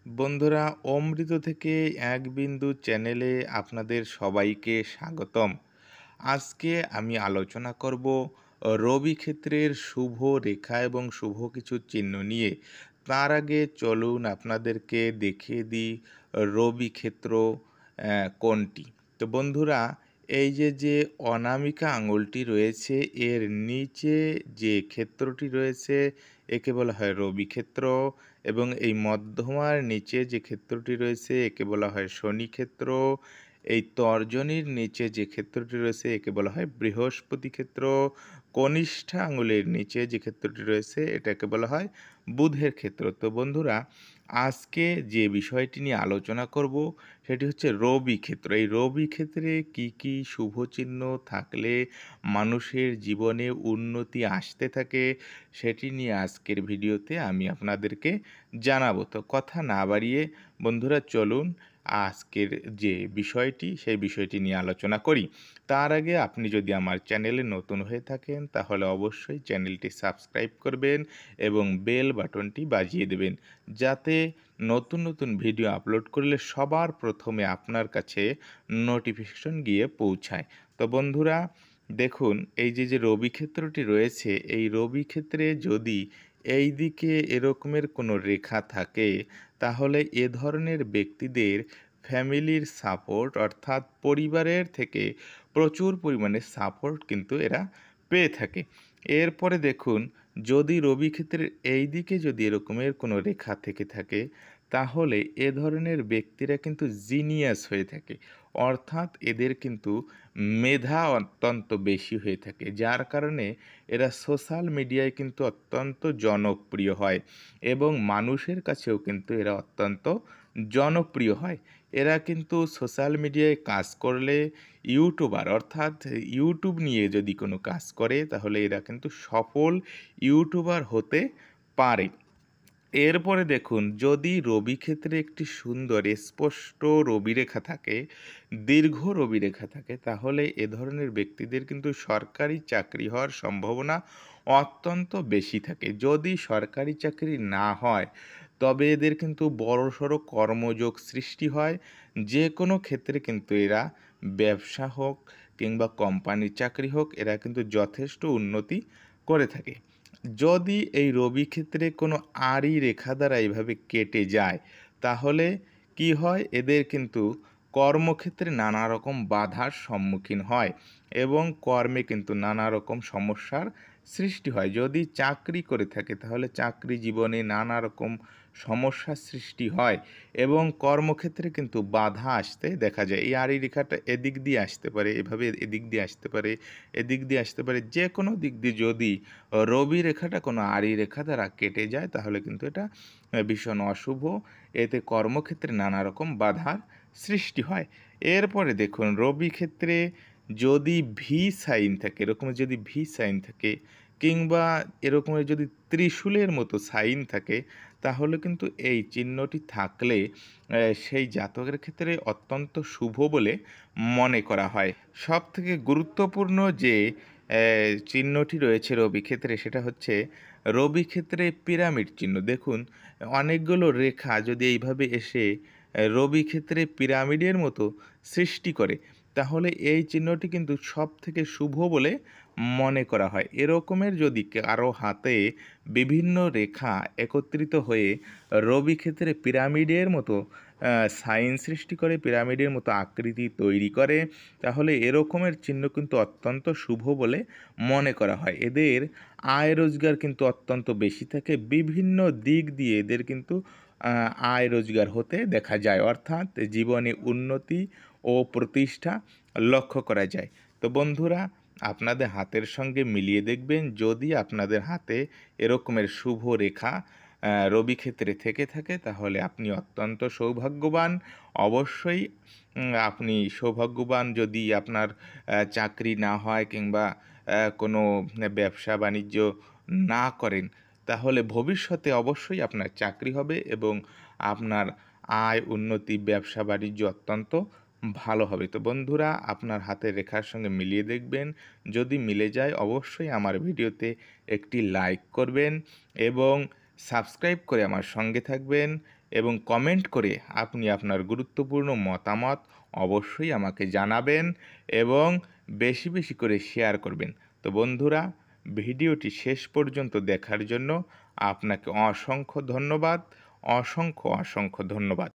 বন্ধুরা, অমৃত থেকে এক বিন্দু চ্যানেলে আপনাদের সবাইকে স্বাগতম। আজকে আমি আলোচনা করব রবি ক্ষেত্রের শুভ রেখা এবং শুভ কিছু চিহ্ন নিয়ে। তার আগে চলুন আপনাদেরকে দেখিয়ে দিই রবি ক্ষেত্র কোনটি। তো বন্ধুরা, এই যে অনামিকা আঙুলটি রয়েছে এর নিচে যে ক্ষেত্রটি রয়েছে একে বলা হয় রবি ক্ষেত্র, এবং এই মধ্যমার নিচে যে ক্ষেত্রটি রয়েছে একে বলা হয় শনি ক্ষেত্র। এই তর্জনীর নিচে যে ক্ষেত্রটি রয়েছে একে বলা হয় বৃহস্পতি ক্ষেত্র। কনিষ্ঠা আঙুলের নিচে যে ক্ষেত্রটি রয়েছে এটাকে বলা হয় বুধের ক্ষেত্র। তো বন্ধুরা, আজকে যে বিষয়টি নিয়ে আলোচনা করব সেটি হচ্ছে রবি ক্ষেত্র। এই রবি ক্ষেত্রে কি কি শুভ চিহ্ন থাকলে মানুষের জীবনে উন্নতি আসতে থাকে সেটি নিয়ে আজকের ভিডিওতে আমি আপনাদেরকে জানাবো। তো কথা না বাড়িয়ে বন্ধুরা, চলুন আজকের যে বিষয়টি সেই বিষয়টি নিয়ে আলোচনা করি। তার আগে আপনি যদি আমার চ্যানেলে নতুন হয়ে থাকেন তাহলে অবশ্যই চ্যানেলটি সাবস্ক্রাইব করবেন এবং বেল বাটনটি বাজিয়ে দেবেন, যাতে নতুন নতুন ভিডিও আপলোড করলে সবার প্রথমে আপনার কাছে নোটিফিকেশন গিয়ে পৌঁছায়। তো বন্ধুরা, দেখুন এই যে রবি ক্ষেত্রটি রয়েছে, এই রবি ক্ষেত্রে যদি এই দিকে এরকমের কোনো রেখা থাকে তাহলে এ ধরনের ব্যক্তিদের ফ্যামিলির সাপোর্ট, অর্থাৎ পরিবারের থেকে প্রচুর পরিমাণে সাপোর্ট কিন্তু এরা পেয়ে থাকে। এরপরে দেখুন, যদি রবি ক্ষেত্রের এই দিকে যদি এরকমের কোনো রেখা থেকে থাকে তাহলে এ ধরনের ব্যক্তিরা কিন্তু জিনিয়াস হয়ে থাকে, অর্থাৎ এদের কিন্তু মেধা অত্যন্ত বেশি হয়ে থাকে, যার কারণে এরা সোশ্যাল মিডিয়ায় কিন্তু অত্যন্ত জনপ্রিয় হয় এবং মানুষের কাছেও কিন্তু এরা অত্যন্ত জনপ্রিয় হয়। এরা কিন্তু সোশ্যাল মিডিয়ায় কাজ করলে ইউটিউবার, অর্থাৎ ইউটিউব নিয়ে যদি কোনো কাজ করে তাহলে এরা কিন্তু সফল ইউটিউবার হতে পারে। এরপরে দেখুন, যদি রবি ক্ষেত্রে একটি সুন্দর স্পষ্ট রবিরেখা থাকে, দীর্ঘ রবিরেখা থাকে, তাহলে এ ধরনের ব্যক্তিদের কিন্তু সরকারি চাকরি হওয়ার সম্ভাবনা অত্যন্ত বেশি থাকে। যদি সরকারি চাকরি না হয় তবে এদের কিন্তু বড়সড় কর্মযোগ সৃষ্টি হয়। যে কোনো ক্ষেত্রে কিন্তু এরা, ব্যবসা হোক কিংবা কোম্পানির চাকরি হোক, এরা কিন্তু যথেষ্ট উন্নতি করে থাকে। যদি এই রবি ক্ষেত্রে কোনো আড়ি রেখা দ্বারা এইভাবে কেটে যায় তাহলে কি হয়, এদের কিন্তু কর্মক্ষেত্রে নানা রকম বাধার সম্মুখীন হয় এবং কর্মে কিন্তু নানা রকম সমস্যার সৃষ্টি হয়। যদি চাকরি করে থাকে তাহলে চাকরি জীবনে নানা রকম সমস্যার সৃষ্টি হয় এবং কর্মক্ষেত্রে কিন্তু বাধা আসতে দেখা যায়। এই আড়ি রেখাটা এদিক দিয়ে আসতে পারে, এভাবে এদিক দিয়ে আসতে পারে, এদিক দিয়ে আসতে পারে, যে কোনো দিক দিয়ে যদি রবি রেখাটা কোনো আড়ি রেখা দ্বারা কেটে যায় তাহলে কিন্তু এটা ভীষণ অশুভ। এতে কর্মক্ষেত্রে নানা রকম বাধার সৃষ্টি হয়। এরপরে দেখুন, রবি ক্ষেত্রে যদি ভি সাইন থাকে, এরকমের যদি ভি সাইন থাকে কিংবা এরকমের যদি ত্রিশূলের মতো সাইন থাকে তাহলে কিন্তু এই চিহ্নটি থাকলে সেই জাতকের ক্ষেত্রে অত্যন্ত শুভ বলে মনে করা হয়। সবথেকে গুরুত্বপূর্ণ যে চিহ্নটি রয়েছে রবি ক্ষেত্রে সেটা হচ্ছে রবি ক্ষেত্রে পিরামিড চিহ্ন। দেখুন, অনেকগুলো রেখা যদি এইভাবে এসে রবি ক্ষেত্রে পিরামিডের মতো সৃষ্টি করে তাহলে এই চিহ্নটি কিন্তু সবথেকে শুভ বলে মনে করা হয়। এরকমের যদি কারো হাতে বিভিন্ন রেখা একত্রিত হয়ে রবি ক্ষেত্রে পিরামিডের মতো সাইন সৃষ্টি করে, পিরামিডের মতো আকৃতি তৈরি করে, তাহলে এরকমের চিহ্ন কিন্তু অত্যন্ত শুভ বলে মনে করা হয়। এদের আয় রোজগার কিন্তু অত্যন্ত বেশি থাকে, বিভিন্ন দিক দিয়ে এদের কিন্তু আয় রোজগার হতে দেখা যায়, অর্থাৎ জীবনে উন্নতি ও প্রতিষ্ঠা লক্ষ্য করা যায়। তো বন্ধুরা, আপনাদের হাতের সঙ্গে মিলিয়ে দেখবেন, যদি আপনাদের হাতে এরকমের শুভ রেখা রবি ক্ষেত্রে থেকে থাকে তাহলে আপনি অত্যন্ত সৌভাগ্যবান। অবশ্যই আপনি সৌভাগ্যবান যদি আপনার চাকরি না হয় কিংবা কোনো ব্যবসা বাণিজ্য না করেন তাহলে ভবিষ্যতে অবশ্যই আপনার চাকরি হবে এবং আপনার আয়, উন্নতি, ব্যবসা বাণিজ্য অত্যন্ত ভালো হবে। তো বন্ধুরা, আপনার হাতের রেখার সঙ্গে মিলিয়ে দেখবেন, যদি মিলে যায় অবশ্যই আমার ভিডিওতে একটি লাইক করবেন এবং সাবস্ক্রাইব করে আমার সঙ্গে থাকবেন এবং কমেন্ট করে আপনি আপনার গুরুত্বপূর্ণ মতামত অবশ্যই আমাকে জানাবেন এবং বেশি বেশি করে শেয়ার করবেন। তো বন্ধুরা, ভিডিওটি শেষ পর্যন্ত দেখার জন্য আপনাকে অসংখ্য ধন্যবাদ, অসংখ্য ধন্যবাদ।